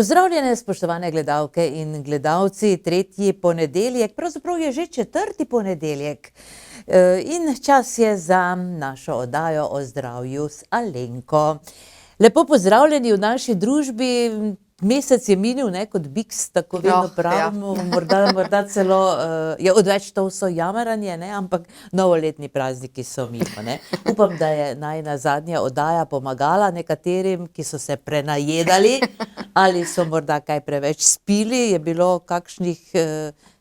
Pozdravljene, spoštovane gledalke in gledalci, tretji ponedeljek, pravzaprav je že četrti ponedeljek in čas je za našo oddajo o zdravju z Alenko. Lepo pozdravljeni v naši družbi, mesec je minil, ne, kot biks, tako vedno pravimo, morda celo je odveč to vso jamaranje, ne, ampak novoletni prazniki so mimo, ne. Upam, da je najina zadnja oddaja pomagala nekaterim, ki so se prenajedali, ali so morda kaj preveč spili, je bilo kakšnih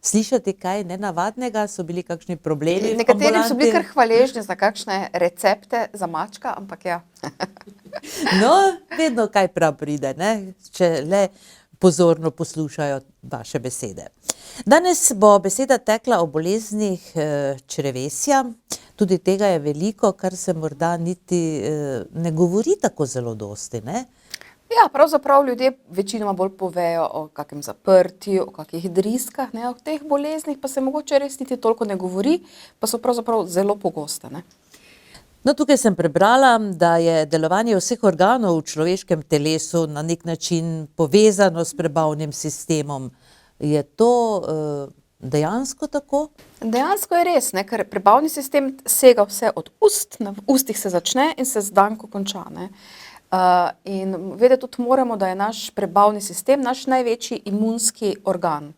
slišati kaj nenavadnega, so bili kakšni problemi v ambulanti? Nekateri so bili kar hvaležni za kakšne recepte za mačka, ampak ja. No, vedno kaj prav pride, ne, če le pozorno poslušajo vaše besede. Danes bo beseda tekla o boleznih črevesja, tudi tega je veliko, kar se morda niti ne govori tako zelo dosti, ne? Ja, pravzaprav ljudje večinoma bolj povejo o kakem zaprtju, o kakih driskah, ne, o teh boleznih pa se mogoče res niti toliko ne govori, pa so pravzaprav zelo pogoste, ne. No, tukaj sem prebrala, da je delovanje vseh organov v človeškem telesu na nek način povezano s prebavnim sistemom. Je to dejansko tako? Dejansko je res, ne, ker prebavni sistem sega vse od ust, v ustih se začne in se z danko konča, ne. In vedeti tudi moramo, da je naš prebavni sistem naš največji imunski organ.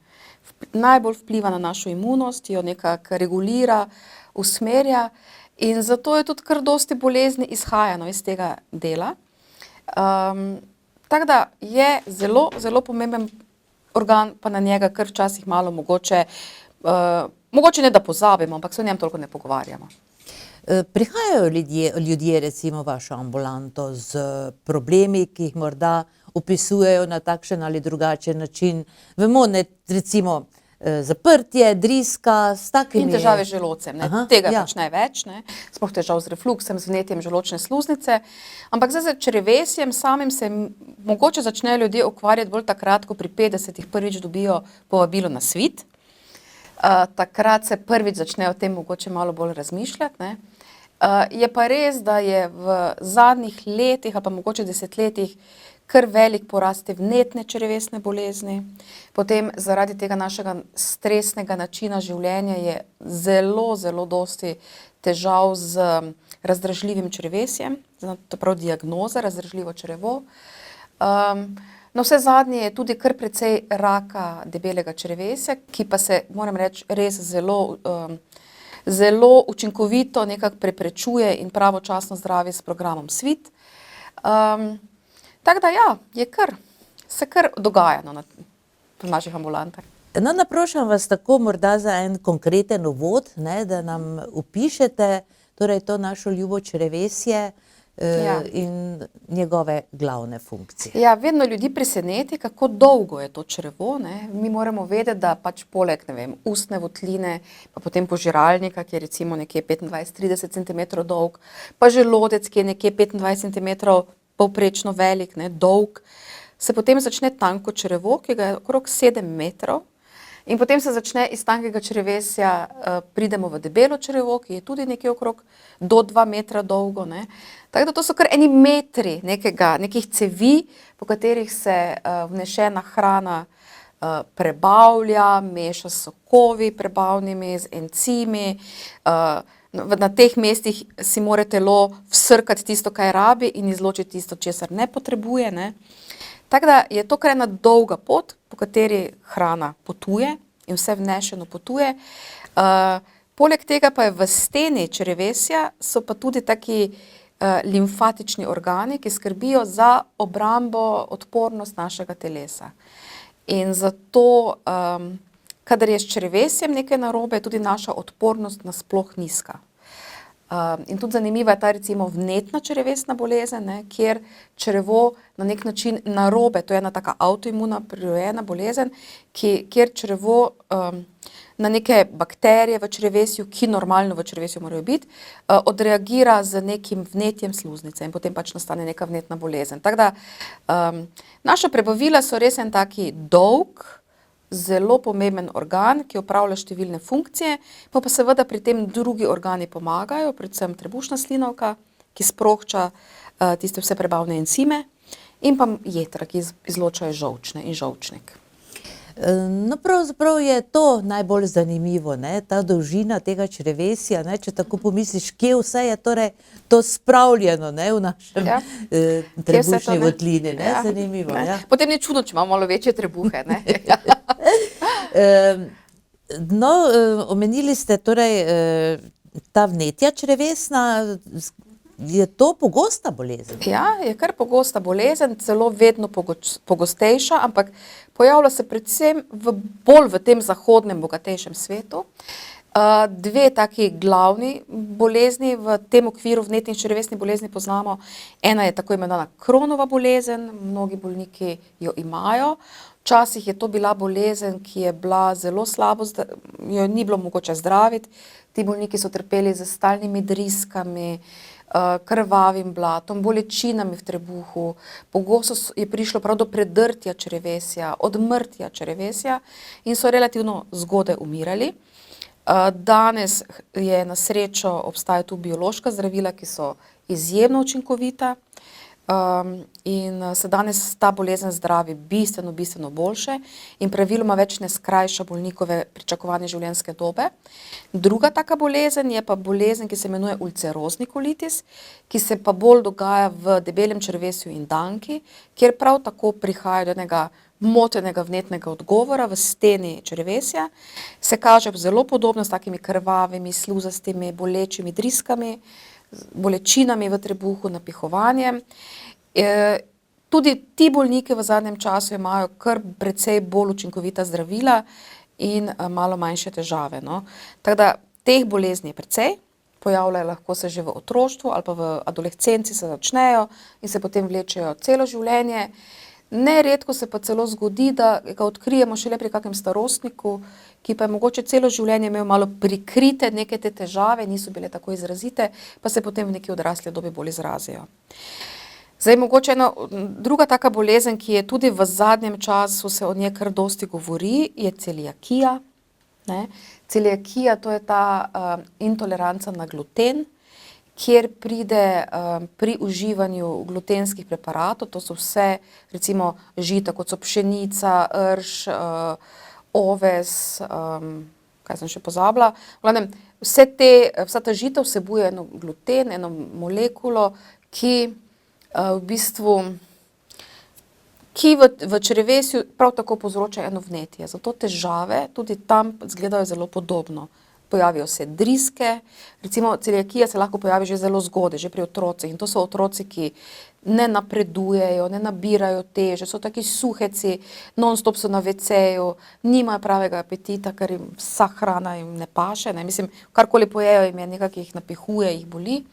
Najbolj vpliva na našo imunost, jo nekako regulira, usmerja in zato je tudi kar dosti bolezni izhajano iz tega dela. Tako da je zelo, zelo pomemben organ, pa na njega kar včasih malo mogoče ne da pozabimo, ampak se o njem toliko ne pogovarjamo. Prihajajo ljudje recimo v vašo ambulanto z problemi, ki jih morda opisujejo na takšen ali drugačen način. Vemo, ne, recimo zaprtje, driska, s takimi... In težave z želodcem, ne. Tega je pač največ, ne. Sploh težav z refluksem, z vnetjem želodčne sluznice. Ampak zdaj z črevesjem samim se mogoče začnejo ljudje ukvarjati bolj takrat, ko pri 50-ih prvič dobijo povabilo na svit. Takrat se prvič začnejo o tem mogoče malo bolj razmišljati, ne. Je pa res, da je v zadnjih letih ali pa mogoče desetletjih kar velik porast te vnetne črevesne bolezni. Potem zaradi tega našega stresnega načina življenja je zelo, zelo dosti težav z razdražljivim črevesjem, to pravi diagnoza, razdražljivo črevo. Navsezadnje je tudi kar precej raka debelega črevesja, ki pa se, moram reči, res zelo učinkovito nekako preprečuje in pravočasno zdravi s programom Svit. Tako da ja, se kar dogaja v naših ambulantah. No, naprošam vas tako morda za en konkreten uvod, ne, da nam opišete torej to našo ljubo črevesje in njegove glavne funkcije. Ja, vedno ljudi preseneti, kako dolgo je to črevo, ne. Mi moramo vedeti, da pač poleg, ne vem, ustne votline, pa potem požiralnika, ki je recimo nekje 25-30 centimetrov dolg, pa želodec, ki je nekje 25 centimetrov povprečno velik, ne, dolg, se potem začne tanko črevo, ki ga je okrog 7 metrov. In potem se začne iz tankega črevesja, pridemo v debelo črevo, ki je tudi nekje okrog do 2 metra dolgo, ne. Tako da to so kar eni metri nekih cevi, po katerih se vnešena hrana prebavlja, meša s sokovi prebavnimi, z encimi. Na teh mestih si mora telo vsrkati tisto, kaj rabi in izločiti tisto, česar ne potrebuje, ne. Tako da je to kar ena dolga pot, po kateri hrana potuje in vse vnešeno potuje. Poleg tega pa je v steni črevesja so pa tudi taki limfatični organi, ki skrbijo za obrambo, odpornost našega telesa. In zato, kadar je s črevesjem nekaj narobe, je tudi naša odpornost nasploh nizka. In tudi zanimiva je ta recimo vnetna črevesna bolezen, ne, kjer črevo na nek način narobe, to je ena taka avtoimuna prirojena bolezen, kjer črevo na neke bakterije v črevesju, ki normalno v črevesju morajo biti, odreagira z nekim vnetjem sluznice in potem pač nastane neka vnetna bolezen. Tako da naša prebavila so res en taki dolg, zelo pomemben organ, ki opravlja številne funkcije, pa seveda pri tem drugi organi pomagajo, predvsem trebušna slinavka, ki sprošča tiste vse prebavne encime in pa jetra, ki izločajo žolčne in žolčnik. No, pravzaprav je to najbolj zanimivo, ne? Ta dolžina tega črevesja, ne? Če tako pomisliš, kje vse je torej to spravljeno, ne? V našem trebušni votlini, ne? Zanimivo, ja. Potem ni čudno, če imamo malo večje trebuhe, ne? No, omenili ste torej ta vnetja črevesna, je to pogosta bolezen? Ja, je kar pogosta bolezen, celo vedno pogostejša, ampak pojavlja se predvsem bolj v tem zahodnem, bogatejšem svetu. Dve taki glavni bolezni v tem okviru vnetnih črevesnih bolezni poznamo. Ena je tako imenovana Crohnova bolezen, mnogi bolniki jo imajo. Včasih je to bila bolezen, ki je bila zelo slabo, jo ni bilo mogoče zdraviti. Ti bolniki so trpeli z stalnimi driskami, krvavim blatom, bolečinami v trebuhu. Pogosto je prišlo prav do predrtja črevesja, odmrtja črevesja in so relativno zgodaj umirali. Danes je na srečo obstajajo tu biološka zdravila, ki so izjemno učinkovita. In se danes ta bolezen zdravi bistveno boljše in praviloma več ne skrajša bolnikove pričakovane življenjske dobe. Druga taka bolezen je pa bolezen, ki se imenuje ulcerozni kolitis, ki se pa bolj dogaja v debelem črevesju in danki, kjer prav tako prihaja do enega motenega vnetnega odgovora v steni črevesja. Se kaže zelo podobno s takimi krvavimi, sluzastimi, bolečimi driskami, bolečinami v trebuhu, napihovanjem. Tudi ti bolniki v zadnjem času imajo kar precej bolj učinkovita zdravila in malo manjše težave, no. Tako da teh bolezni je precej, pojavljajo lahko se že v otroštvu ali pa v adolescenci se začnejo in se potem vlečejo celo življenje. Neredko se pa celo zgodi, da ga odkrijemo šele pri kakem starostniku, ki pa je mogoče celo življenje imel malo prikrite neke te težave, niso bile tako izrazite, pa se potem v neki odrasli dobi bolj izrazijo. Zdaj, mogoče ena druga taka bolezen, ki je tudi v zadnjem času se o njej kar dosti govori, je celiakija, ne. Celiakija, to je ta intoleranca na gluten, kjer pride pri uživanju glutenskih preparatov, to so vse recimo žita, kot so pšenica, rž, oves, kaj sem še pozabila. V glavnem, vsa ta žita vsebuje eno gluten, eno molekulo, ki v črevesju prav tako povzroča eno vnetje. Zato težave tudi tam izgledajo zelo podobno. Pojavijo se driske, recimo celiakija se lahko pojavi že zelo zgodaj, že pri otrocih. In to so otroci, ki ne napredujejo, ne nabirajo teže, so taki suheci, non-stop so na WC-ju, nimajo pravega apetita, ker jim vsa hrana jim ne paše, ne. Mislim, karkoli pojejo, jim je nekaj, ki jih napihuje, jih boli.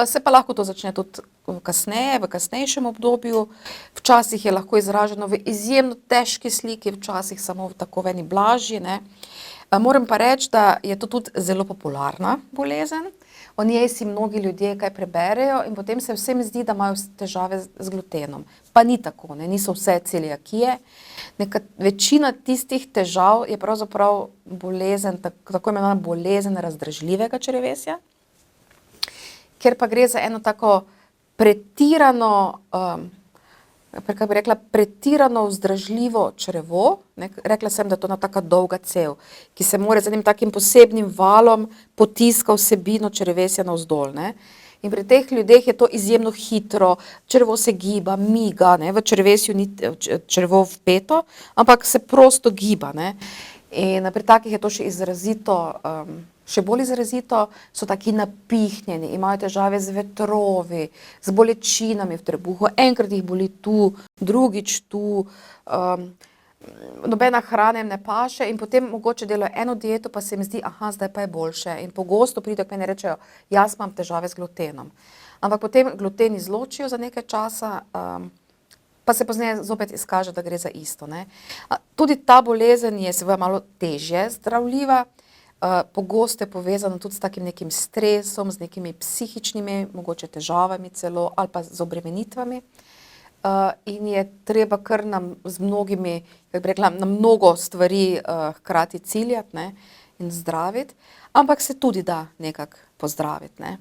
Se pa lahko to začne tudi kasneje, v kasnejšem obdobju. Včasih je lahko izraženo v izjemno težki sliki, včasih samo tako v eni blažji, ne. Moram pa reči, da je to tudi zelo popularna bolezen. O njej si mnogi ljudje kaj preberejo in potem se vsem zdi, da imajo težave z glutenom. Pa ni tako, ne, niso vse celiakije. Večina tistih težav je pravzaprav bolezen, tako imenovana bolezen razdražljivega črevesja, ker pa gre za eno tako pretirano, kako bi rekla, pretirano vzdržljivo črevo, ne, rekla sem, da je to ena taka dolga cev, ki se mora z enim takim posebnim valom potiska vsebino črevesja navzdol, ne. In pri teh ljudeh je to izjemno hitro, črevo se giba, miga, ne, v črevesju ni črevo vpeto, ampak se prosto giba, ne. In pri takih je to še izrazito, še bolj izrazito, so taki napihnjeni, imajo težave z vetrovi, z bolečinami v trebuhu, enkrat jih boli tu, drugič tu, nobena hrana jim ne paše in potem mogoče delajo eno dieto, pa se jim zdi, zdaj pa je boljše. In pogosto pridejo k meni in rečejo, jaz imam težave z glutenom. Ampak potem gluten izločijo za nekaj časa, pa se pozneje zopet izkaže, da gre za isto, ne. Tudi ta bolezen je seveda malo težje zdravljiva, pogosto je povezano tudi s takim nekim stresom, z nekimi psihičnimi, mogoče težavami celo, ali pa z obremenitvami. In je treba kar z mnogimi, kako bi rekla, na mnogo stvari hkrati ciljati, ne, in zdraviti, ampak se tudi da nekako pozdraviti, ne.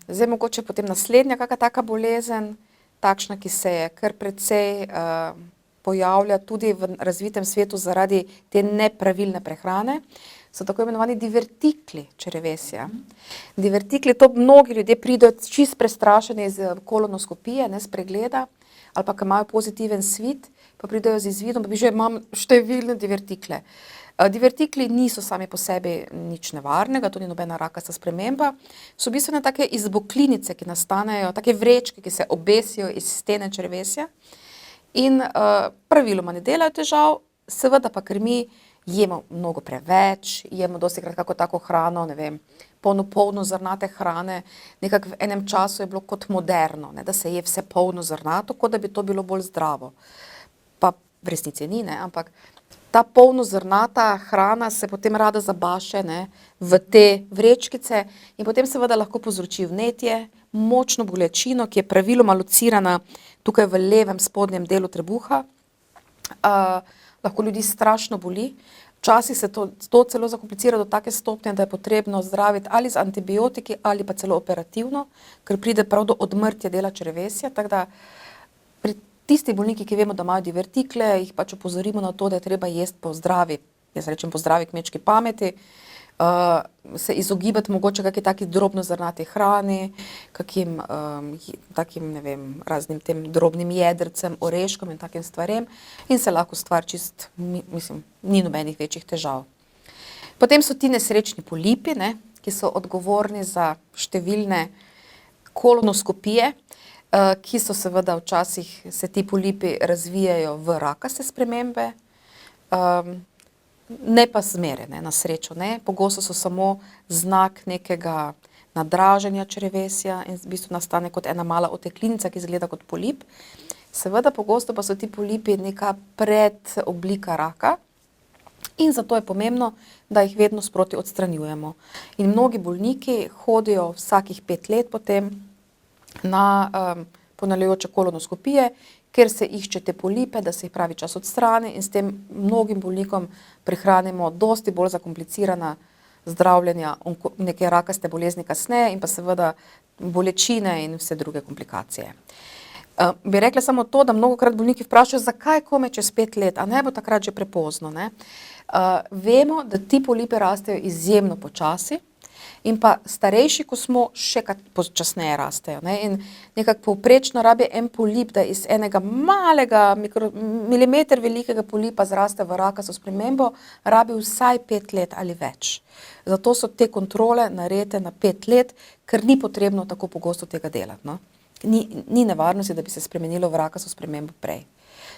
Zdaj mogoče potem naslednja kakšna taka bolezen, takšna, ki se je kar precej pojavlja tudi v razvitem svetu zaradi te nepravilne prehrane, so tako imenovani divertikli črevesja. Divertikli, to mnogi ljudje pridejo čist prestrašeni iz kolonoskopije, ne, z pregleda, ali pa, ki imajo pozitiven svit, pa pridejo z izvidom, pa bi že imam številne divertikle. Divertikli niso sami po sebi nič nevarnega, to ni nobena rakasta sprememba, so v bistvu take izboklinice, ki nastanejo, take vrečke, ki se obesijo iz stene črevesja in praviloma ne delajo težav, seveda pa ker mi jemo mnogo preveč, jemo dostikrat kako tako hrano, ne vem, polno zrnate hrane, nekako v enem času je bilo kot moderno, ne, da se je vse polno zrnato, kot da bi to bilo bolj zdravo. Pa v resnici ni, ne, ampak ta polno zrnata hrana se potem rada zabaše, ne, v te vrečkice in potem seveda lahko povzroči vnetje, močno bolečino, ki je praviloma locirana tukaj v levem spodnjem delu trebuha. Lahko ljudi strašno boli. Včasih se to celo zakomplicira do take stopnje, da je potrebno zdraviti ali z antibiotiki ali pa celo operativno, ker pride prav do odmrtja dela črevesja, tako da pri tisti bolniki, ki vemo, da imajo divertikle, jih pač opozorimo na to, da je treba jesti po zdravi, jaz rečem po zdravi kmečki pameti, se izogibati mogoče kakšni taki drobno zrnati hrani, kakim takim, ne vem, raznim tem drobnim jedrcem, oreškom in takim stvarem in se lahko stvar čist, mislim, ni nobenih večjih težav. Potem so ti nesrečni polipi, ne, ki so odgovorni za številne kolonoskopije, ki so seveda včasih se ti polipi razvijajo v rakaste spremembe, ne pa zmeraj, ne, na srečo ne, pogosto so samo znak nekega nadraženja črevesja in v bistvu nastane kot ena mala oteklinica, ki izgleda kot polip. Seveda pogosto pa so ti polipi neka predoblika raka in zato je pomembno, da jih vedno sproti odstranjujemo. In mnogi bolniki hodijo vsakih 5 let potem na ponavljajoče kolonoskopije, ker se išče te polipe, da se jih pravi čas odstrani in s tem mnogim bolnikom prihranimo dosti bolj zakomplicirana zdravljenja neke rakaste bolezni kasneje in pa seveda bolečine in vse druge komplikacije. Bi rekla samo to, da mnogokrat bolniki vprašajo, zakaj komaj čez 5 let, a ne bo takrat že prepozno, ne? Vemo, da ti polipi rastejo izjemno počasi in pa starejši, ko smo, še počasneje rastejo, ne, in nekako povprečno rabi en polip, da iz enega malega milimeter velikega polipa zraste v rakasto spremembo, rabi vsaj 5 let ali več. Zato so te kontrole narejene na 5 let, ker ni potrebno tako pogosto tega delati, no. Ni nevarnosti, da bi se spremenilo v rakasto spremembo prej.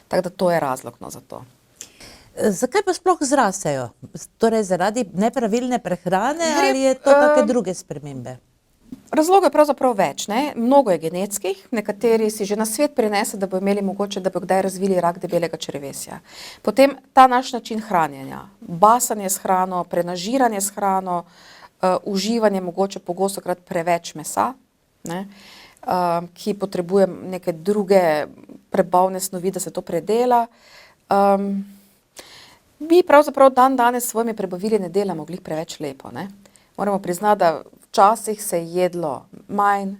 Tako da to je razlog, no, za to. Zakaj pa sploh zrastejo? Torej zaradi nepravilne prehrane ali je to kakšne druge spremembe? Razlogov je pravzaprav več, ne. Mnogo je genetskih, nekateri si že na svet prinesejo, da bodo imeli mogoče, da bodo kdaj razvili rak debelega črevesja. Potem ta naš način hranjenja, basanje s hrano, prenažiranje s hrano, uživanje mogoče pogostokrat preveč mesa, ne, ki potrebuje neke druge prebavne snovi, da se to predela. Mi pravzaprav danes s svojimi prebavili ne delamo glih preveč lepo, ne. Moramo priznati, da včasih se je jedlo manj,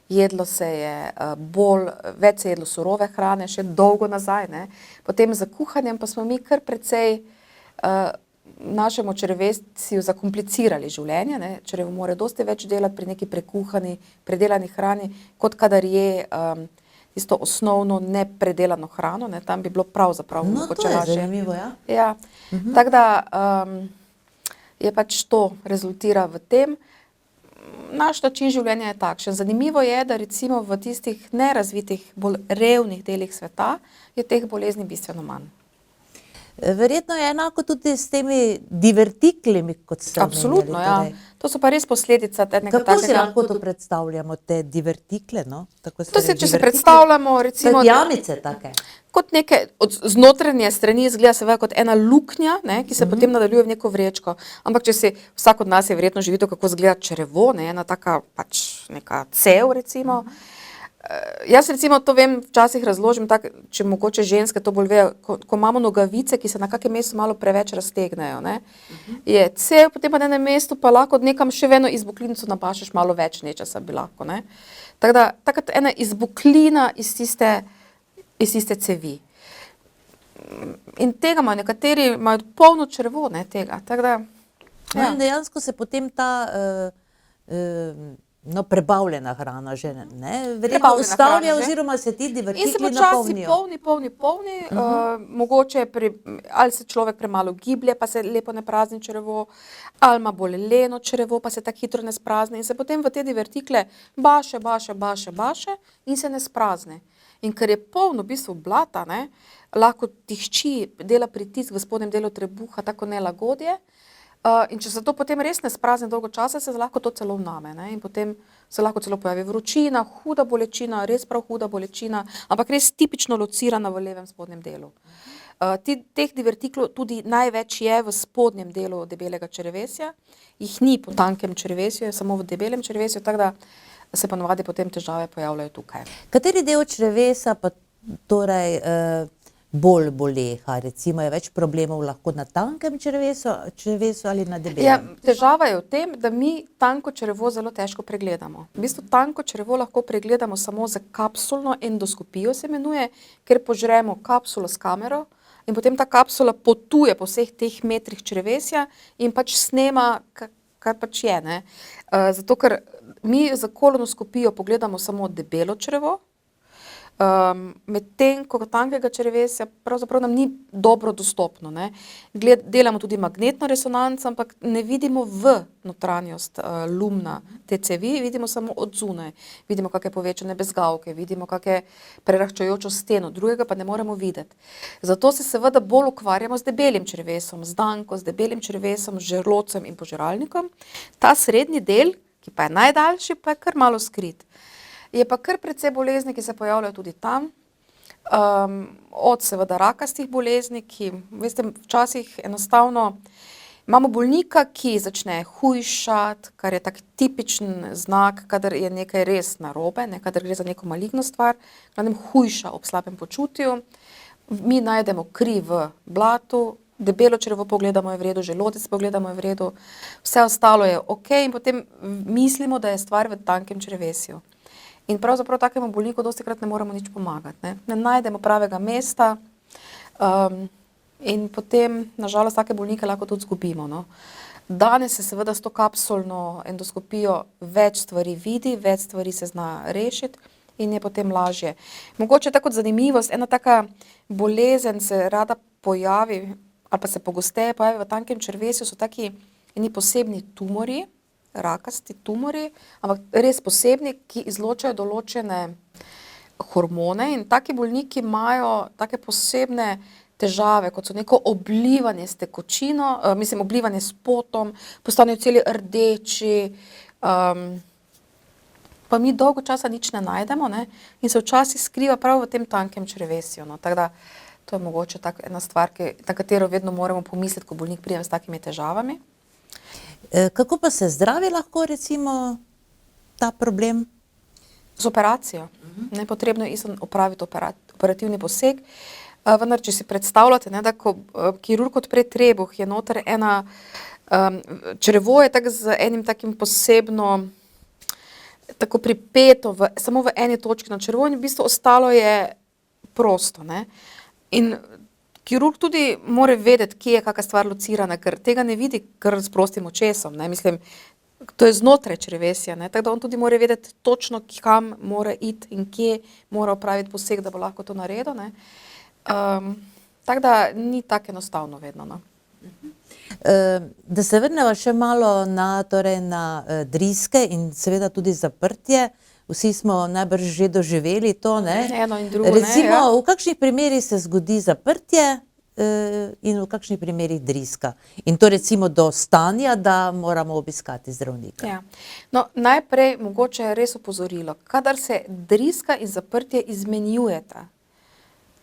jedlo se je več se je jedlo surove hrane, še dolgo nazaj, ne. Potem za kuhanjem pa smo mi kar precej našemu črevesju zakomplicirali življenje, ne. Črevo mora dosti več delati pri neki prekuhani, predelani hrani, kot kadar je tisto osnovno nepredelano hrano, ne, tam bi bilo pravzaprav mogoče lažje. No, to je zanimivo, ja. Ja, tako da je pač to rezultira v tem. Naš način življenja je takšen. Zanimivo je, da recimo v tistih nerazvitih, bolj revnih delih sveta je teh bolezni bistveno manj. Verjetno je enako tudi s temi divertiklimi, kot ste omenjali. Absolutno, ja. To so pa res posledica enega takega. Kako si lahko to predstavljamo, te divertikle, no? To se, če si predstavljamo, recimo, jamice take. Kot neke, z notranje strani izgleda seveda kot ena luknja, ne, ki se potem nadaljuje v neko vrečko. Ampak če si, vsak od nas je verjetno že videl, kako izgleda črevo, ne, ena taka pač neka cev, recimo. Jaz recimo to vem, včasih razložim tako, če mogoče ženske to bolj vejo, ko imamo nogavice, ki se na kakem mestu malo preveč raztegnejo, ne, je cel, potem pa na enem mestu pa lahko nekam še v eno izboklinico napašeš malo več nečesa bi lahko, ne. Tako da, takrat ena izboklina iz tiste cevi. In tega imajo, nekateri imajo polno črevo, ne, tega, tako da, No, in dejansko se potem ta no, prebavljena hrana že ne, verjetno Prebavljena ustavlja hrana že. oziroma se ti In se divertikli počasi napolnijo. polni, mogoče ali se človek premalo giblje, pa se lepo ne prazni črevo, ali ima bolj leno črevo, pa se tako hitro ne sprazni in se potem v te divertikle baše in se ne sprazni. In ker je polno v bistvu blata, ne, lahko tišči, dela pritisk v spodnjem delu trebuha, tako nelagodje. In če se to potem res ne sprazni dolgo časa, se lahko to celo vname, ne, in potem se lahko celo pojavi vročina, huda bolečina, res prav huda bolečina, ampak res tipično locirana v levem spodnjem delu. Teh divertiklov tudi največ je v spodnjem delu debelega črevesja, jih ni po tankem črevesju, je samo v debelem črevesju, tako da se ponavadi potem težave pojavljajo tukaj. Kateri del črevesa pa torej bolj boleha, recimo je več problemov lahko na tankem črevesu ali na Ja, debelem? težava je v tem, da mi tanko črevo zelo težko pregledamo. V bistvu tanko črevo lahko pregledamo samo z kapsulno endoskopijo, se imenuje, ker požremo kapsulo s kamero in potem ta kapsula potuje po vseh teh metrih črevesja in pač snema, kar pač je, ne. Zato, ker mi z kolonoskopijo pogledamo samo debelo črevo, medtem ko tankega črevesja pravzaprav nam ni dobro dostopno, ne. Delamo tudi magnetno resonanco, ampak ne vidimo v notranjost lumna te cevi, vidimo samo od zunaj. Vidimo kake povečane bezgavke, vidimo kake preraščajočo steno, drugega pa ne moremo videti. Zato se seveda bolj ukvarjamo z debelim črevesom, z danko, z debelim črevesom, z želodcem in požiralnikom. Ta srednji del, ki pa je najdaljši, pa je kar malo skrit. Je pa kar precej bolezni, ki se pojavljajo tudi tam, od seveda rakastih bolezni, ki, veste, včasih enostavno imamo bolnika, ki začne hujšati, kar je tak tipičen znak, kadar je nekaj res narobe, ne, kadar gre za neko maligno stvar, hujša ob slabem počutju. Mi najdemo kri v blatu, debelo črevo pogledamo je v redu, želodec pogledamo je v redu, vse ostalo je okej in potem mislimo, da je stvar v tankem črevesju. In pravzaprav takemu bolniku dostikrat ne moremo nič pomagati, ne. Ne najdemo pravega mesta, in potem na žalost take bolnike lahko tudi izgubimo, no. Danes se seveda s to kapsulno endoskopijo več stvari vidi, več stvari se zna rešiti in je potem lažje. Mogoče tako kot zanimivost, ena taka bolezen se rada pojavi ali pa se pogosteje pojavi v tankem črevesju, so taki eni posebni tumorji, rakasti tumorji, ampak res posebni, ki izločajo določene hormone in taki bolniki imajo take posebne težave, kot so neko oblivanje s tekočino, oblivanje s potom, postanejo celi rdeči, pa mi dolgo časa nič ne najdemo, ne, in se včasih skriva prav v tem tankem črevesju, no, tako da to je mogoče ena stvar, na katero vedno moramo pomisliti, ko bolnik pride s takimi težavami. Kako pa se zdravi lahko recimo ta problem? Z operacijo. Nepotrebno je opraviti operativni poseg. Vendar, če si predstavljate, ne, da ko kirurg odpre trebuh, je noter ena, črevo je tako z enim takim posebno, tako pripeto samo v eni točki na črevo in v bistvu ostalo je prosto, ne. In kirurg tudi mora vedeti, kje je kaka stvar locirana, ker tega ne vidi kar s prostim očesom, ne, mislim, to je znotraj črevesja, ne, tako da on tudi mora vedeti točno, kam mora iti in kje mora opraviti poseg, da bo lahko to naredil, ne. Tako da ni tako enostavno vedno, no. Da se vrneva še malo na, torej na driske in seveda tudi zaprtje. Vsi smo najbrž že doživeli to, ne? Eno in drugo, Recimo, ne, ja. v kakšnih primerih se zgodi zaprtje in v kakšnih primerih driska? In to recimo do stanja, da moramo obiskati zdravnika. Ja. No, najprej mogoče res opozorilo. Kadar se driska in zaprtje izmenjujeta,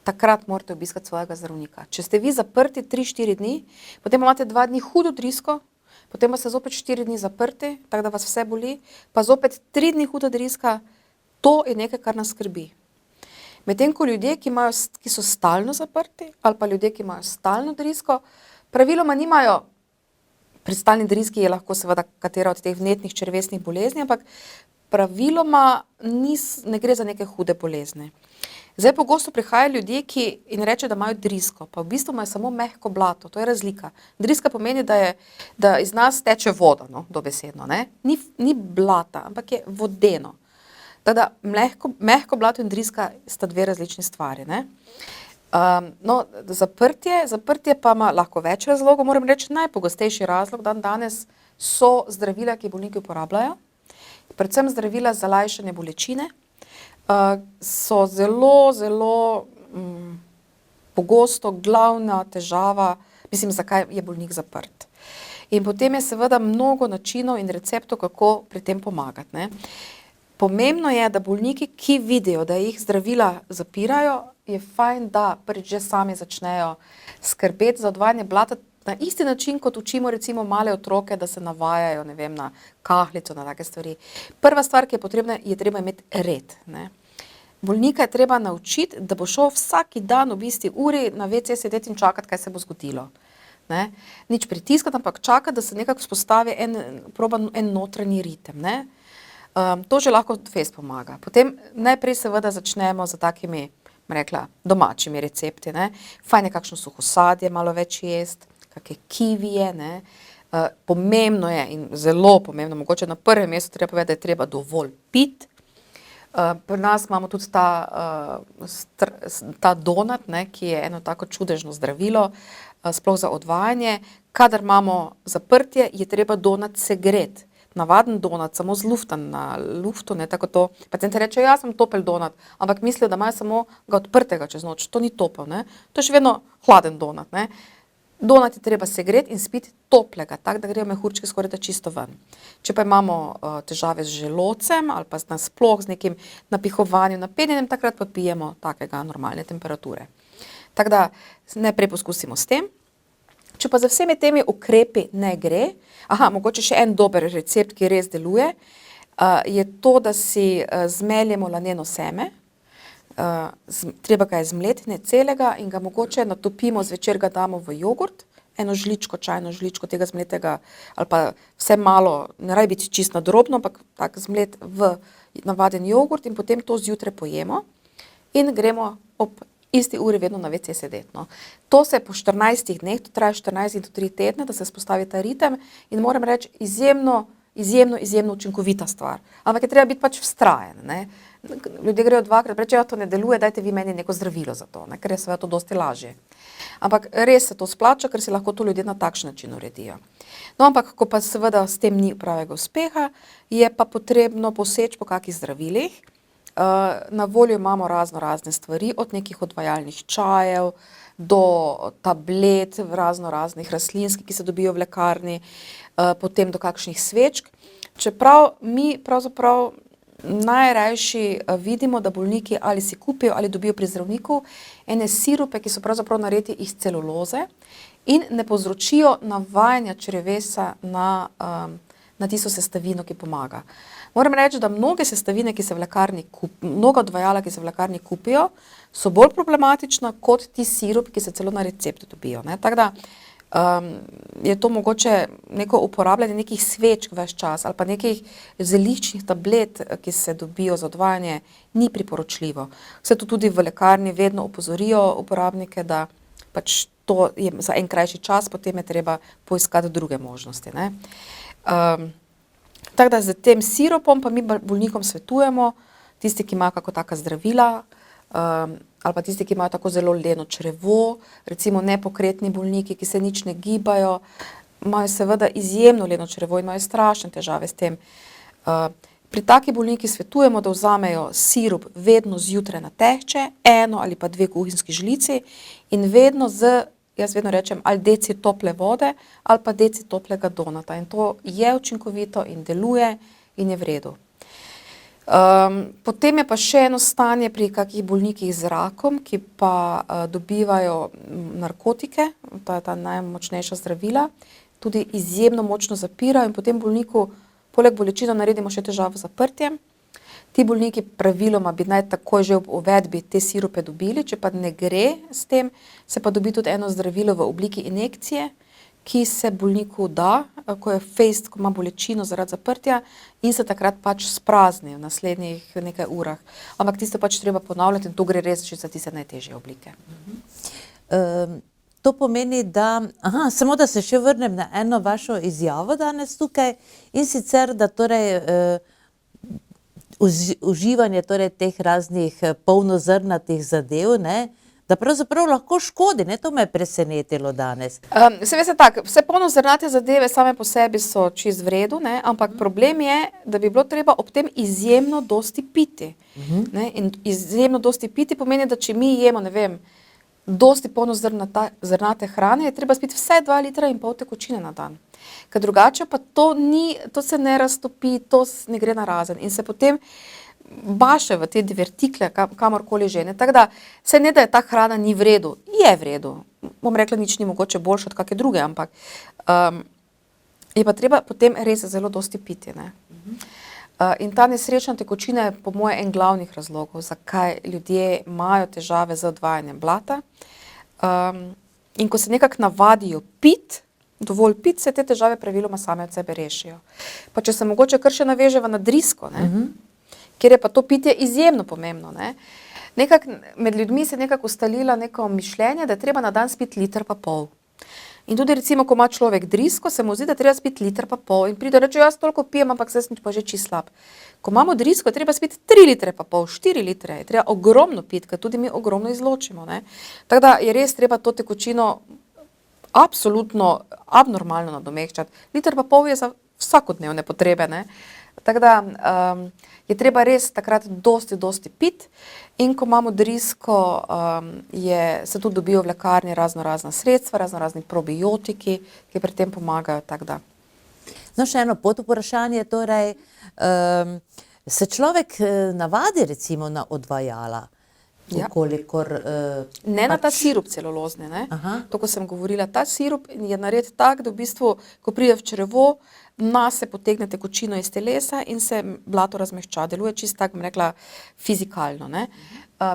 takrat morate obiskati svojega zdravnika. Če ste vi zaprti 3-4 dni, potem imate 2 dni hudo drisko, potem pa ste zopet 4 dni zaprti, tako da vas vse boli, pa zopet 3 dni huda driska, To je nekaj, kar nas skrbi. Medtem ko ljudje, ki so stalno zaprti, ali pa ljudje, ki imajo stalno drisko, praviloma nimajo, pri stalni driski je lahko seveda katera od teh vnetnih črevesnih bolezni, ampak praviloma ne gre za neke hude bolezni. Zdaj pogosto prihajajo ljudje, ki in reče, da imajo drisko, pa v bistvu imajo samo mehko blato, to je razlika. Driska pomeni, da iz nas teče voda, no, dobesedno, ne? Ni blata, ampak je vodeno. Tako da mehko blato in driska sta dve različni stvari, ne? Zaprtje pa ima lahko več razlogov, moram reči, najpogostejši razlog danes so zdravila, ki bolniki uporabljajo, predvsem zdravila za lajšanje bolečine, so zelo pogosto glavna težava, mislim, zakaj je bolnik zaprt. In potem je seveda mnogo načinov in receptov, kako pri tem pomagati, ne. Pomembno je, da bolniki, ki vidijo, da jih zdravila zapirajo, je fajn, da prvič že sami začnejo skrbeti za odvajanje blata na isti način, kot učimo recimo male otroke, da se navajajo, ne vem, na kahlico, na take stvari. Prva stvar, ki je potrebna, je treba imeti red, ne. Bolnika je treba naučiti, da bo šel vsaki dan ob isti uri na WC sedeti in čakati, kaj se bo zgodilo, ne. Nič pritiskati, ampak čakati, da se nekako vzpostavi en notranji ritem, ne. To že lahko fejst pomaga. Potem najprej seveda začnemo z takimi, rekla, domačimi recepti, ne. Fajn je kakšno suho sadje malo več jesti, kakšne kivije, ne. Pomembno je in zelo pomembno, mogoče na prvem mestu treba povedati, da je treba dovolj piti. Pri nas imamo tudi ta donat, ne, ki je eno tako čudežno zdravilo, sploh za odvajanje. Kadar imamo zaprtje, je treba donat segreti. Navaden donat, samo zluftan na luftu, ne, tako to. Pacienti rečejo, jaz sem topel donat, ampak mislijo, da imajo samo ga odprtega čez noč. To ni topel, ne. To je še vedno hladen donat, ne. Donat je treba segreti in spiti toplega, tako da grejo mehurčki skoraj da čisto ven. Če pa imamo težave z želodcem ali pa nasploh z nekim napihovanjem, napenjenjem, takrat pa pijemo takega normalne temperature. Tako da najprej poskusimo s tem. Če pa za vsemi temi ukrepi ne gre, mogoče še en dober recept, ki res deluje, je to, da si zmeljemo laneno seme, treba ga je zmleti, ne celega, in ga mogoče natopimo, zvečer ga damo v jogurt, eno žličko, čajno žličko tega zmletega, ali pa vse malo, ne rabi biti čisto drobno, ampak tak zmlet v navaden jogurt in potem to zjutraj pojemo in gremo ob isti uri vedno na WC sedeti, no. To se po 14 dneh, to traja 14 in 3 tedne, da se spostavi ta ritem in moram reči, izjemno učinkovita stvar. Ampak je treba biti pač vztrajen, ne. Ljudje grejo dvakrat, rečejo, to ne deluje, dajte vi meni neko zdravilo za to, ne, ker je seveda to dosti lažje. Ampak res se to splača, ker si lahko to ljudje na takšen način uredijo. No, ampak ko pa seveda s tem ni pravega uspeha, je pa potrebno poseči po kakih zdravilih. Na voljo imamo razne stvari, od nekih odvajalnih čajev do tablet, raznih rastlinskih, ki se dobijo v lekarni, potem do kakšnih svečk. Čeprav mi pravzaprav najrajši vidimo, da bolniki ali si kupijo ali dobijo pri zdravniku ene sirupe, ki so pravzaprav narejeni iz celuloze in ne povzročijo navajanja črevesa na tisto sestavino, ki pomaga. Moram reči, da mnoge sestavine, mnoga odvajala, ki se v lekarni kupijo, so bolj problematična kot ti sirupi, ki se celo na receptu dobijo, ne. Tako da je to mogoče neko uporabljanje nekih svečk ves čas ali pa nekih zeliščnih tablet, ki se dobijo za odvajanje, ni priporočljivo. Vse to tudi v lekarni vedno opozorijo uporabnike, da pač to je za en krajši čas, potem je treba poiskati druge možnosti, ne. Tako da z tem sirupom pa mi bolnikom svetujemo, tisti, ki imajo kako taka zdravila, ali pa tisti, ki imajo tako zelo leno črevo, recimo nepokretni bolniki, ki se nič ne gibajo, imajo seveda izjemno leno črevo in imajo strašne težave s tem. Pri takih bolnikih svetujemo, da vzamejo sirup vedno zjutraj na tehče, 1 ali pa 2 kuhinjski žlici in vedno jaz vedno rečem, ali deci tople vode ali pa deci toplega donata. In to je učinkovito in deluje in je v redu. Potem je pa še eno stanje pri kakih bolnikih z rakom, ki pa dobivajo narkotike, ta najmočnejša zdravila, tudi izjemno močno zapirajo in potem bolniku poleg bolečine naredimo še težavo z zaprtjem. Ti bolniki praviloma bi naj takoj že ob uvedbi te sirupe dobili, če pa ne gre s tem, se pa dobi tudi eno zdravilo v obliki injekcije, ki se bolniku da, ko je fejst, ko ima bolečino zaradi zaprtja in se takrat pač sprazni v naslednjih nekaj urah. Ampak tisto pač treba ponavljati in to gre res že za tiste najtežje oblike. To pomeni, da, samo da se še vrnem na eno vašo izjavo danes tukaj in sicer, da torej uživanje torej teh raznih polnozrnatih zadev, ne, da pravzaprav lahko škodi, ne, to me je presenetilo danes. Se veste tako, vse polnozrnate zadeve same po sebi so čist v redu, ne, ampak problem je, da bi bilo treba ob tem izjemno dosti piti. Ne, in izjemno dosti piti pomeni, da če mi jemo, ne vem, dosti polnozrnate hrane, je treba spiti vsaj 2,5 litra tekočine na dan. Ker drugače pa to se ne raztopi, to ne gre narazen in se potem baše v te divertikle, kamorkoli že. Tako da se ne, da je ta hrana ni v redu. Je v redu. Bom rekla, nič ni mogoče boljše od kakšne druge, ampak je pa treba potem res zelo dosti piti. Ne? In ta nesrečna tekočina je po moje en glavnih razlogov, zakaj ljudje imajo težave z odvajanjem blata. In ko se nekako navadijo piti, dovolj piti, se te težave praviloma same od sebe rešijo. Pa če se mogoče kar še naveževa na drisko, ne? Kjer je pa to pitje izjemno pomembno. Ne? Med ljudmi se nekako ustalilo neko mišljenje, da je treba na dan spiti 1,5 litra. In tudi recimo, ko ima človek drisko, se mu zdi, da treba spiti 1,5 litra in pride reče, jaz toliko pijem, ampak se pa že čisto slab. Ko imamo drisko, je treba spiti 3,5 litre, 4 litre, je treba ogromno piti, ker tudi mi ogromno izločimo. Ne? Tako da je res treba to tekočino absolutno abnormalno nadomeščati. 1,5 litra je za vsakodnevne potrebe. Ne? Tako da je treba res takrat dosti piti in ko imamo drisko, se tudi dobijo v lekarni razna sredstva, razni probiotiki, ki pri tem pomagajo. Tako da. No, še eno podvprašanje, torej, se človek navadi recimo na odvajala? Ukolikor, ne na ta sirup celulozni, ne? To, ko sem govorila, ta sirup je nared tak, da v bistvu, ko pride v črevo, se potegne tekočino iz telesa in se blato razmehča. Deluje čisto tako, bom rekla, fizikalno. Ne?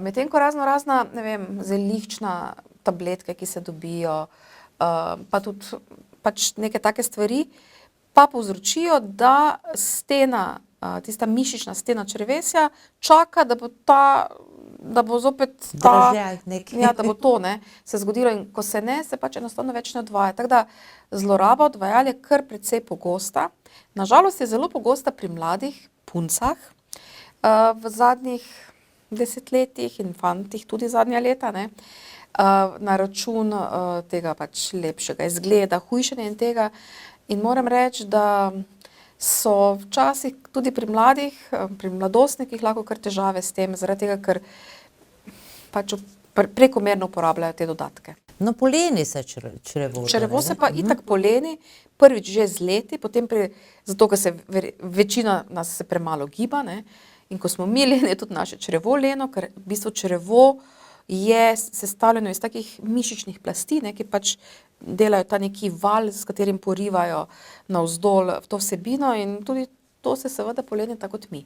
Medtem ko razna, ne vem, zeliščna tabletke, ki se dobijo, pa tudi pač neke take stvari, pa povzročijo, da stena, tista mišična stena črevesja čaka, da bo zopet da bo to se zgodilo in ko se ne, se pač enostavno več ne odvaja. Tako da zloraba odvajal je kar precej pogosta. Nažalost je zelo pogosta pri mladih puncah v zadnjih desetletjih in fantih tudi zadnja leta, ne, na račun tega pač lepšega izgleda, hujšanja in tega. In moram reči, da so včasih tudi pri mladih, pri mladostnikih lahko kar težave s tem, zaradi tega, ker pač prekomerno uporabljajo te dodatke. No, poleni se črevo. Črevo se pa itak poleni, prvič že z leti, potem zato, ker se večina nas se premalo giba, ne, in ko smo mi leni, je tudi naše črevo leno, ker v bistvu črevo je sestavljeno iz takih mišičnih plasti, ne, ki pač delajo ta neki val, s katerim porivajo navzdol v to vsebino in tudi to se seveda poleni tako kot mi.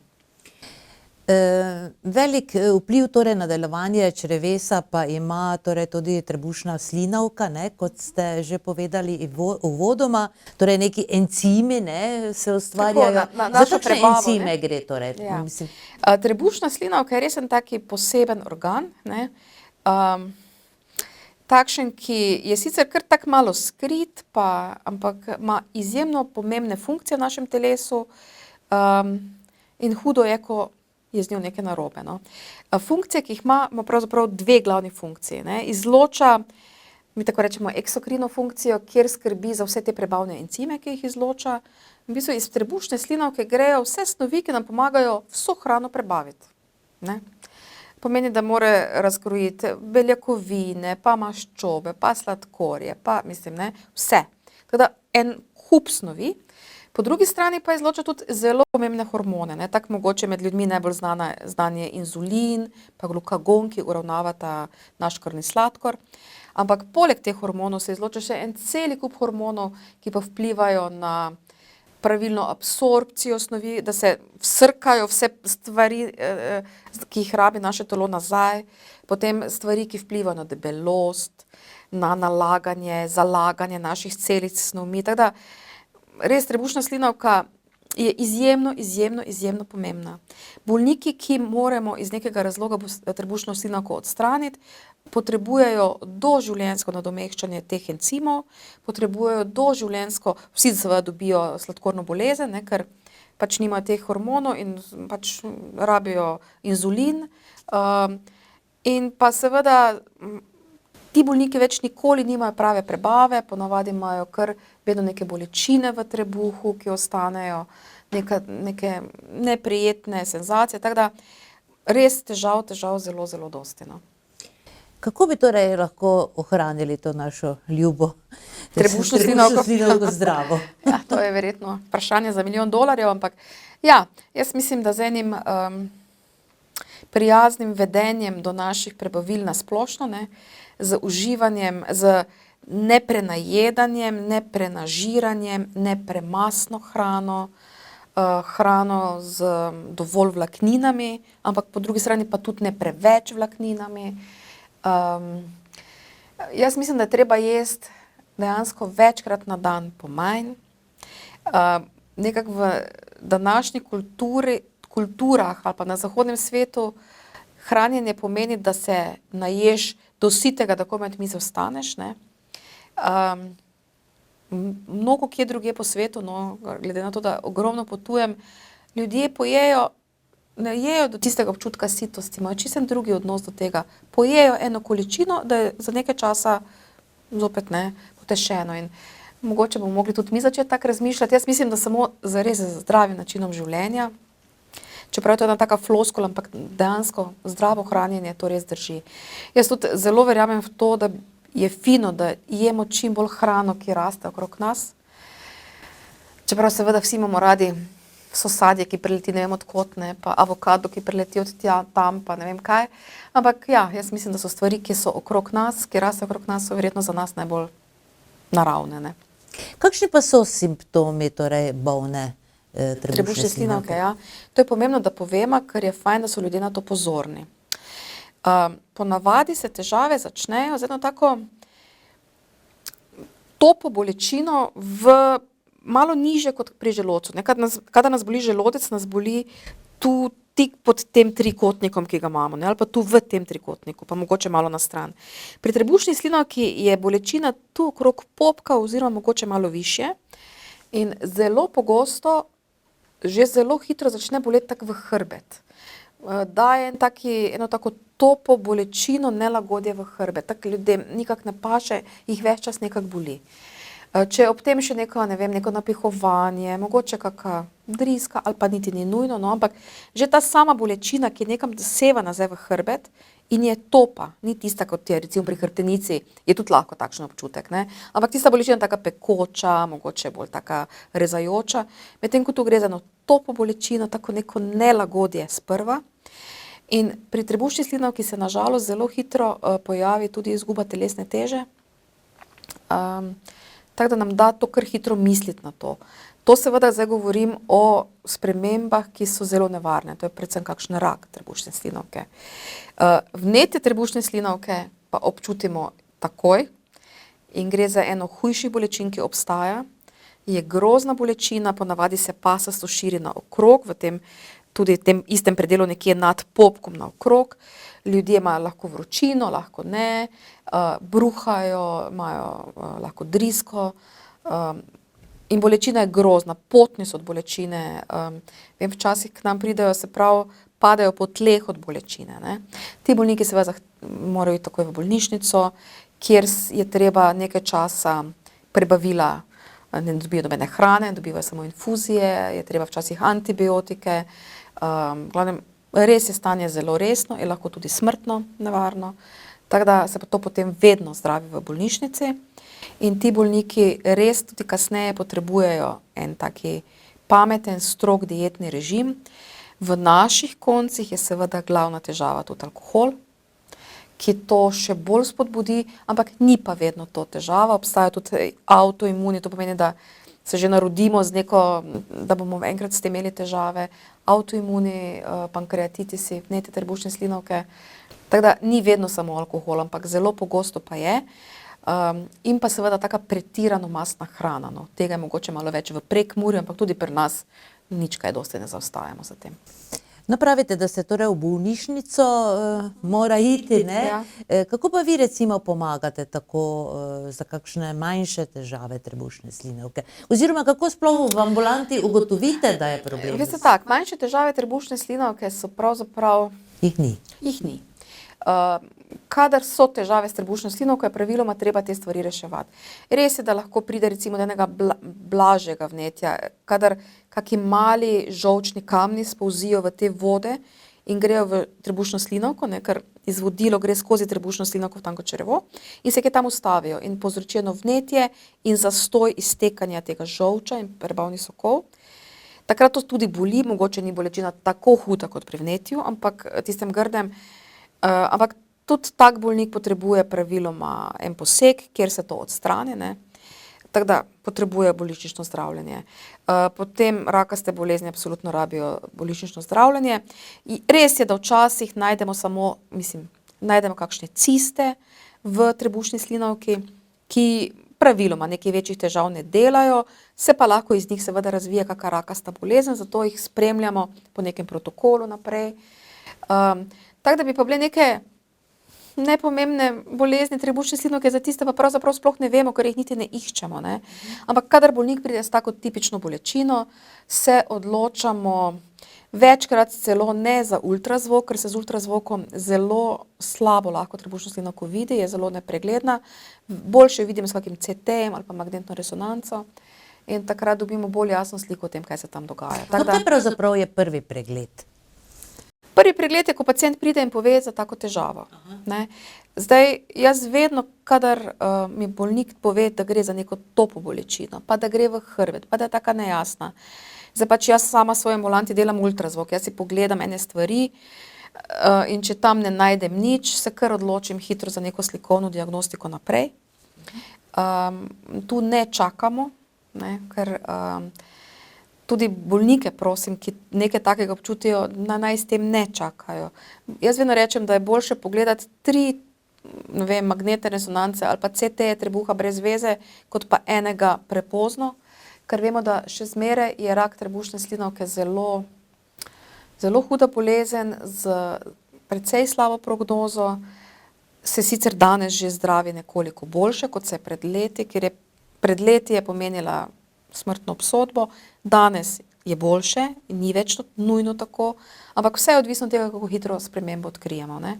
Velik vpliv torej na delovanje črevesa pa ima torej tudi trebušna slinavka, ne, kot ste že povedali uvodoma, torej neki encimi, ne, se ustvarjajo. Za kakšne encime gre torej? Ja. Trebušna slinavka je res en taki poseben organ, ne, takšen, ki je sicer kar tako malo skrit, ampak ima izjemno pomembne funkcije v našem telesu in hudo je, ko je z njo nekaj narobe. No. Funkcije, ki jih ima pravzaprav dve glavni funkciji. Ne. Izloča, mi tako rečemo, eksokrino funkcijo, kjer skrbi za vse te prebavne encime, ki jih izloča. V bistvu iz trebušne slinavke grejo vse snovi, ki nam pomagajo vso hrano prebaviti. Ne. Pomeni, da mora razkrojiti beljakovine, pa maščobe, pa sladkorje, pa mislim, ne, vse. Tako da en kup snovi. Po drugi strani pa izloča tudi zelo pomembne hormone, ne, tako mogoče med ljudmi najbolj znan je inzulin, pa glukagon, ki uravnavata naš krvni sladkor. Ampak poleg teh hormonov se izloča še en celi kup hormonov, ki pa vplivajo na pravilno absorpcijo snovi, da se vsrkajo vse stvari, ki jih rabi naše telo nazaj, potem stvari, ki vplivajo na debelost, na nalaganje, zalaganje naših celic s snovmi. Tako da res trebušna slinavka je izjemno pomembna. Bolniki, ki moramo iz nekega razloga trebušno slinavko odstraniti, potrebujejo doživljenjsko nadomeščanje teh encimov, potrebujejo doživljenjsko, vsi seveda dobijo sladkorno bolezen, ne, ker pač nimajo teh hormonov in pač rabijo inzulin. In pa seveda ti bolniki več nikoli nimajo prave prebave, ponavadi imajo kar vedno neke bolečine v trebuhu, ki ostanejo, neke neprijetne senzacije, tako da res težav zelo dosti, no. Kako bi torej lahko ohranili to našo ljubo trebušno slinavko zdravo? Ja, to je verjetno vprašanje za $1 milijon, ampak ja, jaz mislim, da z enim prijaznim vedenjem do naših prebavil na splošno, ne, z uživanjem, z neprenajedanjem, neprenažiranjem, nepremastno hrano, hrano z dovolj vlakninami, ampak po drugi strani pa tudi ne preveč vlakninami. Jaz mislim, da je treba jesti dejansko večkrat na dan po manj. Nekako v današnji kulturah ali pa na zahodnem svetu hranjenje pomeni, da se naješ do sitega, da komaj mizo vstaneš, ne. Mnogo kje drugje po svetu, no, glede na to, da ogromno potujem, ljudje pojejo, ne jejo do tistega občutka sitosti, imajo čisto drugi odnos do tega. Pojejo eno količino, da je za nekaj časa zopet ne potešeno in mogoče bomo mogli tudi mi začeti tako razmišljati. Jaz mislim, da samo zares z zdravim načinom življenja, čeprav je to ena taka floskula, ampak dejansko zdravo hranjenje to res drži. Jaz tudi zelo verjamem v to, da je fino, da jemo čim bolj hrano, ki raste okrog nas. Čeprav seveda vsi imamo radi sosadje, ki prileti ne vem od kod, ne, pa avokado, ki prileti od tam, pa ne vem kaj. Ampak ja, jaz mislim, da so stvari, ki so okrog nas, ki raste okrog nas, so verjetno za nas najbolj naravne, ne. Kakšni pa so simptomi torej bolne trebušne slinavke? Ja. To je pomembno, da povemo, ker je fajn, da so ljudje na to pozorni. Ponavadi se težave začnejo z eno tako topo bolečino malo niže kot pri želodcu. Kadar nas boli želodec, nas boli tu tik pod tem trikotnikom, ki ga imamo, ne, ali pa tu v tem trikotniku, pa mogoče malo na stran. Pri trebušni slinavki je bolečina tu okrog popka oziroma mogoče malo višje in zelo pogosto, že zelo hitro začne boleti tako v hrbet. Daje eno tako topo bolečino, nelagodje v hrbet. Tako ljudem nikak ne paše, jih ves čas nekako boli. Če ob tem še neko napihovanje, mogoče kakšna driska ali pa niti ni nujno, no, ampak že ta sama bolečina, ki nekam seva nazaj v hrbet in je topa, ni tista, kot je recimo pri hrbtenici, je tudi lahko takšen občutek, ne, ampak tista bolečina je taka pekoča, mogoče bolj taka rezajoča, medtem ko tu gre za eno topo bolečino, tako neko nelagodje sprva. In pri trebušni slinavki se na žalost zelo hitro pojavi tudi izguba telesne teže. Tako da nam da to kar hitro misliti na to. To seveda zdaj govorim o spremembah, ki so zelo nevarne. To je predvsem kakšen rak trebušne slinavke. Vnetje trebušne slinavke pa občutimo takoj in gre za eno hujših bolečin, ki obstaja. Je grozna bolečina, ponavadi se pasasto širi naokrog, tudi v tem istem predelu nekje nad popkom naokrog. Ljudje imajo lahko vročino, lahko ne, bruhajo, imajo lahko drisko in bolečina je grozna, potni so od bolečine. Vem, včasih k nam pridejo, se pravi, padajo po tleh od bolečine, ne. Ti bolniki seveda morajo iti takoj v bolnišnico, kjer je treba nekaj časa prebavila, ne dobijo nobene hrane, dobivajo samo infuzije, je treba včasih antibiotike, glavnem, res je stanje zelo resno in lahko tudi smrtno nevarno, tako da se pa to potem vedno zdravi v bolnišnici in ti bolniki res tudi kasneje potrebujejo en taki pameten, strog dietni režim. V naših koncih je seveda glavna težava tudi alkohol, ki to še bolj spodbudi, ampak ni pa vedno to težava, obstajajo tudi avtoimuni, to pomeni, da se že narodimo z neko, da bomo enkrat s tem imeli težave, avtoimuni, pankreatitisi, vnete trebušne slinavke. Tako da ni vedno samo alkohol, ampak zelo pogosto pa je. In pa seveda taka pretirano mastna hrana. No. Tega je mogoče malo več v Prekmurju, ampak tudi pri nas nič kaj dosti ne zaostajamo za tem. No, pravite, da se torej v bolnišnico mora iti, ne? Ja. Kako pa vi recimo pomagate tako za kakšne manjše težave trebušne slinavke? Oziroma, kako sploh v ambulanti ugotovite, da je problem? Veste tak, manjše težave trebušne slinavke so pravzaprav... Jih ni. Jih ni. Kadar so težave s trebušno slinavko, je praviloma treba te stvari reševati. Res je, da lahko pride recimo do enega blažjega vnetja, kadar kaki mali žolčni kamni spolzijo v te vode in grejo v trebušno slinavko, ne, ker izvodilo gre skozi trebušno slinavko v tanko črevo in se tam ustavijo in povzročijo eno vnetje in zastoj iztekanja tega žolča in prebavnih sokov. Takrat to tudi boli, mogoče ni bolečina tako huda kot pri vnetju, ampak tistem grdem. Ampak tudi tak bolnik potrebuje praviloma en poseg, kjer se to odstrani, ne. Tako da potrebuje bolnišnično zdravljenje. Potem rakaste bolezni absolutno rabijo bolnišnično zdravljenje. Res je, da včasih najdemo kakšne ciste v trebušni slinavki, ki praviloma nekaj večjih težav ne delajo, se pa lahko iz njih seveda razvije kakšna rakasta bolezen, zato jih spremljamo po nekem protokolu naprej. Tako da bi pa bile neke nepomembne bolezni trebušne slinavke, za tiste pa pravzaprav sploh ne vemo, ker jih niti ne iščemo. Ne? Ampak kadar bolnik pride s tako tipično bolečino, se odločamo večkrat celo ne za ultrazvok, ker se z ultrazvokom zelo slabo lahko trebušno slinavko vidi, je zelo nepregledna. Boljše vidimo s kakim CT-jem ali pa magnetno resonanco in takrat dobimo bolj jasno sliko o tem, kaj se tam dogaja. Kaj pravzaprav je prvi pregled? Prvi pregled je, ko pacient pride in pove za tako težavo. Ne. Zdaj, jaz vedno, kadar mi bolnik pove, da gre za neko topo bolečino, pa da gre v hrbet, pa da je taka nejasna. Zdaj pač jaz sama v svoji ambulanti delam ultrazvok, jaz si pogledam ene stvari in če tam ne najdem nič, se kar odločim hitro za neko slikovno diagnostiko naprej. Tu ne čakamo, ne, ker... Tudi bolnike prosim, ki nekaj takega občutijo, naj s tem ne čakajo. Jaz vedno rečem, da je boljše pogledati 3 magnetne resonance ali pa CT trebuha brez veze, kot pa enega prepozno, ker vemo, da še zmeraj je rak trebušne slinavke zelo, zelo huda bolezen z precej slabo prognozo. Se sicer danes že zdravi nekoliko boljše, kot se je pred leti, ker pred leti je pomenila smrtno obsodbo, danes je boljše in ni več nujno tako, ampak vse je odvisno od tega, kako hitro spremembo odkrijemo, ne?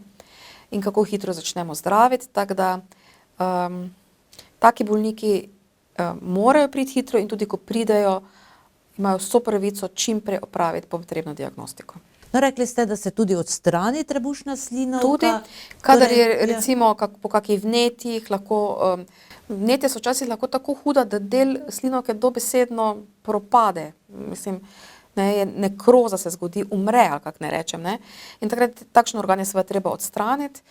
In kako hitro začnemo zdraviti, tako da taki bolniki morajo priti hitro in tudi ko pridejo, imajo vso pravico čim prej opraviti potrebno diagnostiko. No, rekli ste, da se tudi odstrani trebušna slinavka. Tudi, kadar je recimo po kakih vnetjih, lahko... Vnetje so včasih lahko tako huda, da del slinavke dobesedno propade. Mislim, nekroza se zgodi, umre, ali kako ne rečem. Ne? In takrat takšen organ je seveda treba odstraniti.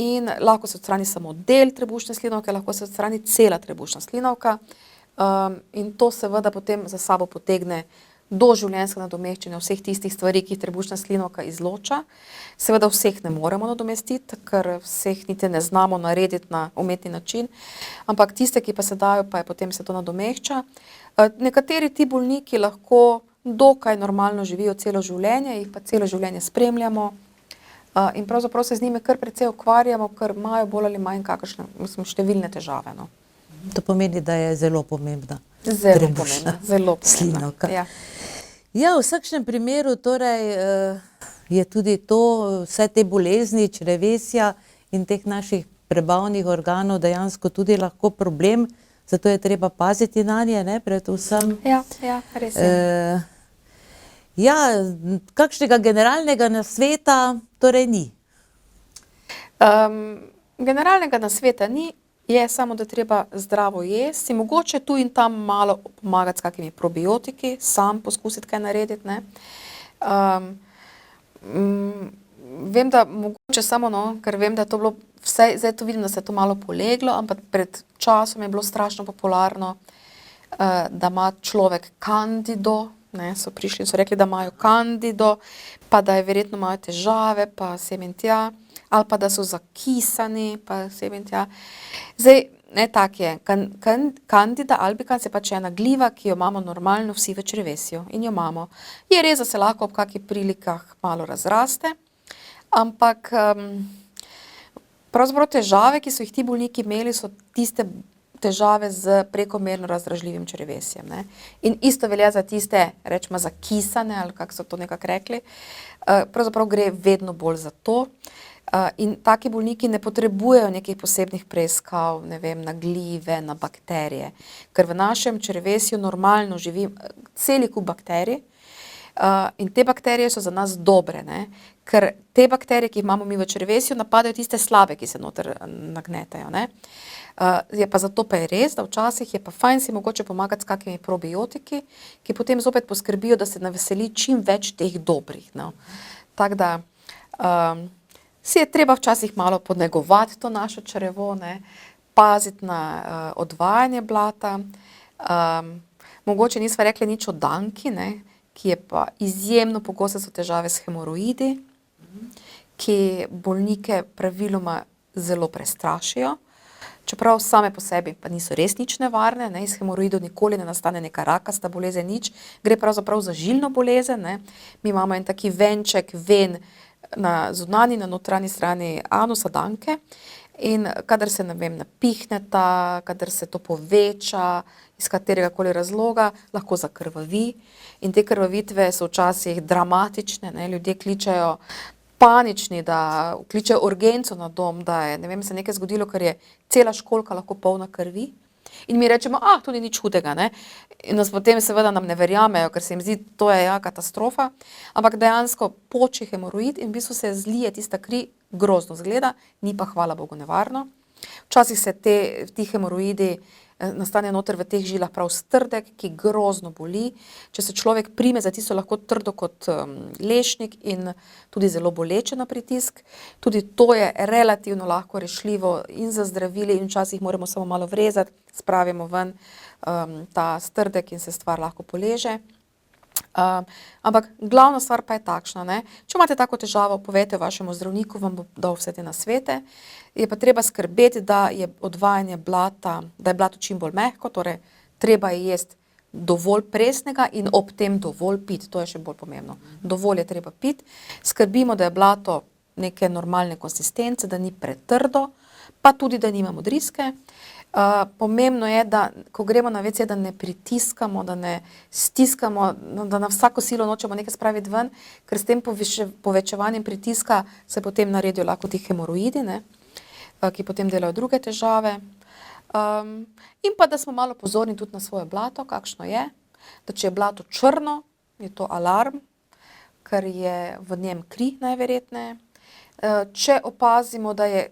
In lahko se odstrani samo del trebušne slinavke, lahko se odstrani cela trebušna slinavka. In to seveda potem za sabo potegne doživljenjsko nadomeščanje vseh tistih stvari, ki jih trebušna slinavka izloča. Seveda vseh ne moremo nadomestiti, ker vseh niti ne znamo narediti na umetni način, ampak tiste, ki pa se dajo, pa je potem se to nadomešča. Nekateri ti bolniki lahko dokaj normalno živijo celo življenje, jih pa celo življenje spremljamo in pravzaprav se z njimi kar precej ukvarjamo, ker imajo bolj ali manj kakšne, številne težave. No. To pomeni, da je zelo pomembna. Zelo pomembna. Slinavka. Ja. Ja, v vsakšnem primeru torej je tudi to, vse te bolezni, črevesja in teh naših prebavnih organov dejansko tudi lahko problem, zato je treba paziti nanje, ne, predvsem. Ja, res je. Ja, kakšnega generalnega nasveta torej ni? Generalnega nasveta ni, je samo, da treba zdravo jesti, mogoče tu in tam malo pomagati s kakimi probiotiki, sam poskusiti kaj narediti, ne. Vem, da mogoče samo, no, ker vem, da je to bilo, zdaj to vidim, da se je to malo poleglo, ampak pred časom je bilo strašno popularno da ima človek kandido, ne, so prišli in so rekli, da imajo kandido, pa da je verjetno imajo težave, pa sem in tja, ali pa da so zakisani, pa sem in tja. Zdaj, ne, tak je, Candida albicans je pač ena gljiva, ki jo imamo normalno vsi v črevesju in jo imamo. Je res, da se lahko ob kakih prilikah malo razraste, ampak pravzaprav težave, ki so jih ti bolniki imeli, so tiste težave z prekomerno razdražljivim črevesjem, ne. In isto velja za tiste, rečemo zakisane, ali kako so to nekako rekli, pravzaprav gre vedno bolj za to. In taki bolniki ne potrebujejo nekih posebnih preiskav, ne vem, na gljive, na bakterije, ker v našem črevesju normalno živi celi kup bakterij, in te bakterije so za nas dobre, ne, ker te bakterije, ki jih imamo mi v črevesju, napadajo tiste slabe, ki se noter nagnetajo, ne. Je pa zato pa je res, da včasih je pa fajn si mogoče pomagati s kakimi probiotiki, ki potem zopet poskrbijo, da se naveseli čim več teh dobrih, no. Tako da, si je treba včasih malo ponegovati to našo črevo, ne, paziti na odvajanje blata. Mogoče nisva rekli nič o danki, ne, ki je pa izjemno pogoste so težave s hemoroidi, ki bolnike praviloma zelo prestrašijo, čeprav same po sebi pa niso res nič nevarne, ne, iz hemoroidov nikoli ne nastane neka rakasta bolezen, nič, gre pravzaprav za žilno bolezen, ne. Mi imamo en taki venček ven na zunanji, na notranji strani anusa danke in kadar se, ne vem, napihneta, kadar se to poveča, iz kateregakoli razloga, lahko zakrvavi in te krvavitve so včasih dramatične, ne, ljudje kličejo panični, da kličejo urgenco na dom, da je, ne vem, se nekaj zgodilo, ker je cela školjka lahko polna krvi. In mi rečemo, to ni nič hudega, ne. In nas potem seveda nam ne verjamejo, ker se jim zdi, to je ja katastrofa, ampak dejansko poči hemoroid in v bistvu se zlije tista kri, grozno izgleda, ni pa hvala Bogu nevarno. Včasih se ti hemoroidi nastane noter v teh žilah prav strdek, ki grozno boli. Če se človek prime, za tisto lahko trdo kot lešnik in tudi zelo boleče na pritisk. Tudi to je relativno lahko rešljivo in za zdravili in včasih moramo samo malo vrezati, spravimo ven ta strdek in se stvar lahko poleže. Ampak glavna stvar pa je takšna, ne. Če imate tako težavo, povejte vašemu zdravniku, vam bo dal vse te nasvete. Je pa treba skrbeti, da je odvajanje blata, da je blato čim bolj mehko, torej treba je jesti dovolj presnega in ob tem dovolj piti, to je še bolj pomembno. Dovolj je treba piti, skrbimo, da je blato neke normalne konsistence, da ni pretrdo, pa tudi, da nima modriske. Pomembno je, da ko gremo na WC, da ne pritiskamo, da ne stiskamo, da na vsako silo nočemo nekaj spraviti ven, ker s tem povečevanjem pritiska se potem naredijo lahko ti hemoroidi, ne, ki potem delajo druge težave. In pa, da smo malo pozorni tudi na svoje blato, kakšno je, da če je blato črno, je to alarm, ker je v njem kri najverjetneje. Če opazimo, da je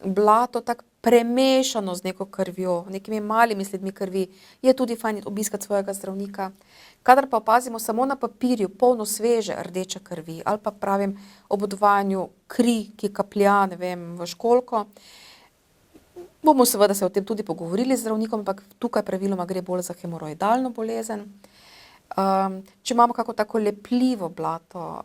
blato tako premešano z neko krvjo, nekimi malimi sledmi krvi, je tudi fajn obiskati svojega zdravnika. Kadar pa opazimo samo na papirju polno sveže rdeče krvi ali pa pravim ob odvajanju kri, ki kaplja, ne vem, v školjko, bomo seveda se o tem tudi pogovorili z zdravnikom, ampak tukaj praviloma gre bolj za hemoroidalno bolezen. Če imamo kako tako lepljivo blato,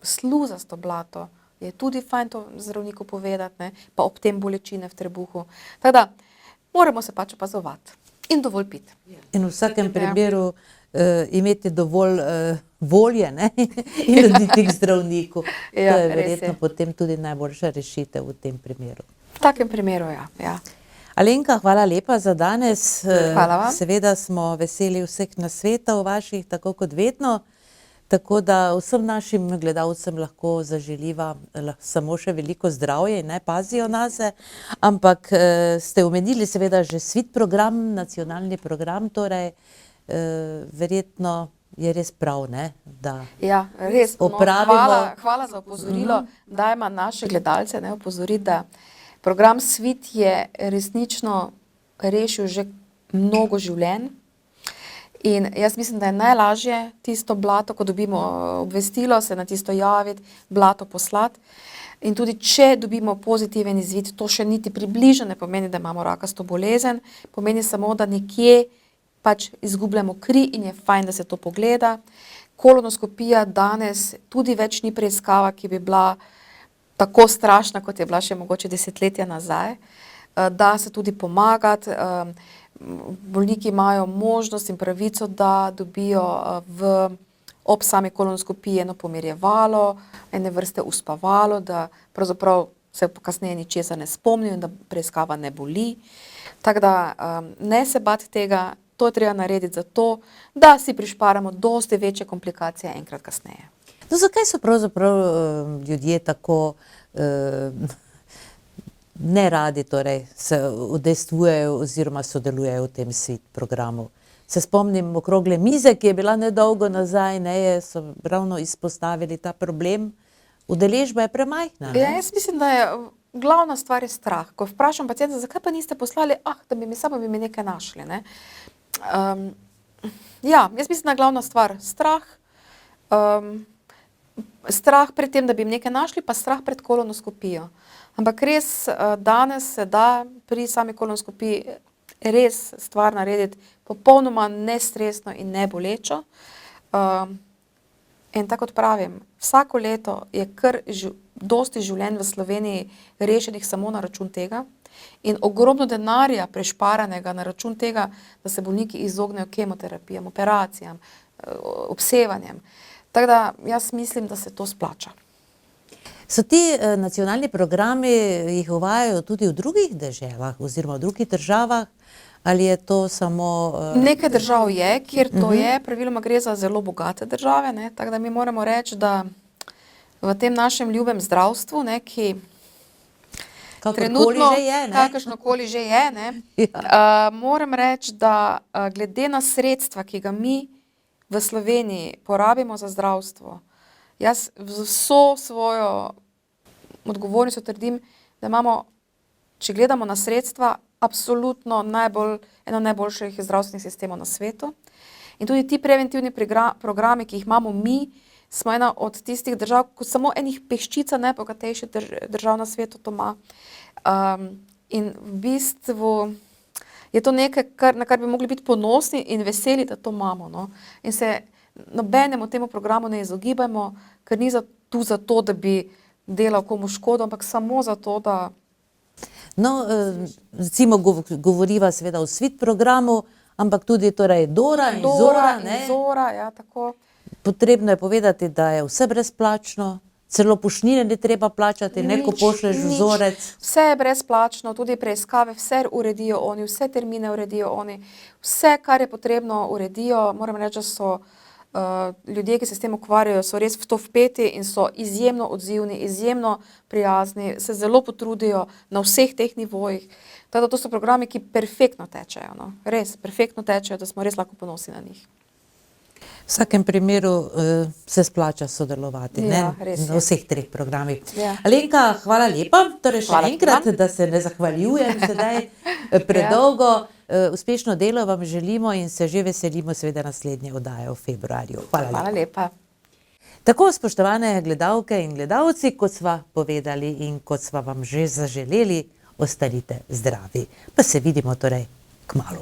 sluzasto blato, je tudi fajn to zdravniku povedati, ne, pa ob tem bolečine v trebuhu. Tako da, moramo se pač opazovati in dovolj piti. In v vsakem primeru imeti dovolj volje, ne, in oditi k zdravniku. Ja, to je res verjetno je. potem tudi najboljša rešitev v tem primeru. V takem primeru, ja. Alenka, hvala lepa za danes. Hvala vam. Seveda smo veseli vseh nasvetov vaših, tako kot vedno. Tako da vsem našim gledalcem lahko zaželiva samo še veliko zdravje in naj pazijo nase. Ampak ste omenili seveda že SVIT program, nacionalni program, torej verjetno je res prav, ne, da Ja, res. opravimo. Hvala za opozorilo, dajmo naše gledalce, ne, opozoriti, da program SVIT je resnično rešil že mnogo življenj. In jaz mislim, da je najlažje tisto blato, ko dobimo obvestilo, se na tisto javiti, blato poslati. In tudi če dobimo pozitiven izvid, to še niti približno ne pomeni, da imamo rakasto bolezen, pomeni samo, da nekje pač izgubljamo kri in je fajn, da se to pogleda. Kolonoskopija danes tudi več ni preiskava, ki bi bila tako strašna, kot je bila še mogoče desetletja nazaj. Da se tudi pomagati. Bolniki imajo možnost in pravico, da dobijo ob sami kolonoskopiji eno pomirjevalo, ene vrste uspavalo, da pravzaprav se kasneje ničesar ne spomnijo in da preiskava ne boli. Tako da ne se bati tega, to je treba narediti zato, da si prišparamo dosti večje komplikacije enkrat kasneje. No, zakaj so pravzaprav ljudje tako ne radi torej se udejstvujejo oziroma sodelujejo v tem svit programu? Se spomnim okrogle mize, ki je bila nedolgo nazaj, so ravno izpostavili ta problem. Udeležba je premajhna. Ja, jaz mislim, da je glavna stvar je strah. Ko vprašam pacienta, zakaj pa niste poslali, da bi mi samo nekaj našli. Ne? Ja, jaz mislim, da je glavna stvar strah. Strah pred tem, da bi jim nekaj našli, pa strah pred kolonoskopijo. Ampak res danes se da pri sami kolonoskopiji res stvar narediti popolnoma nestresno in nebolečo. In tako kot pravim, vsako leto je kar dosti življenj v Sloveniji rešenih samo na račun tega in ogromno denarja prešparanega na račun tega, da se bolniki izognejo kemoterapijam, operacijam, obsevanjem. Tako da jaz mislim, da se to splača. So ti nacionalni programi, jih uvajajo tudi v drugih deželah oziroma v drugih državah, ali je to samo... Nekaj držav je, kjer to je, praviloma gre za zelo bogate države, ne? Tako da mi moramo reči, da v tem našem ljubem zdravstvu, ne, ki trenutno, kakršnokoli že je, ne, moram reči, da glede na sredstva, ki ga mi v Sloveniji porabimo za zdravstvo, jaz z vso svojo odgovornostjo trdim, da imamo, če gledamo na sredstva, absolutno eno najboljših zdravstvenih sistemov na svetu. In tudi ti preventivni programi, ki jih imamo mi, smo ena od tistih držav, kot samo enih peščica najbogatejših držav na svetu to ima. In v bistvu je to nekaj, na kar bi mogli biti ponosni in veseli, da to imamo. No? In se nobenemu temu programu ne izogibajmo, ker ni tu zato, da bi delal komu škodo, ampak samo zato, da... No, recimo govoriva seveda o svit programu, ampak tudi torej Dora in Zora, ne? Zora, ja, tako. Potrebno je povedati, da je vse brezplačno, celo poštnine ni treba plačati, ne, ko pošleš vzorec. Vse je brezplačno, tudi preiskave, vse uredijo oni, vse termine uredijo oni, vse, kar je potrebno, uredijo. Moram reči, da so ljudje, ki se s tem ukvarjajo, so res v to vpeti in so izjemno odzivni, izjemno prijazni, se zelo potrudijo na vseh teh nivojih. Tako da to so programi, ki perfektno tečejo, no? Res, perfektno tečejo, da smo res lahko ponosni na njih. V vsakem primeru se splača sodelovati, ja, ne? Na vseh treh programih. Ja. Alenka, hvala lepa, torej še enkrat, da se ne zahvaljujem sedaj predolgo. Uspešno delo vam želimo in se že veselimo seveda naslednje oddaje v februarju. Hvala lepa. Tako, spoštovane gledalke in gledalci, kot sva povedali in kot sva vam že zaželeli, ostanite zdravi. Pa se vidimo torej kmalu.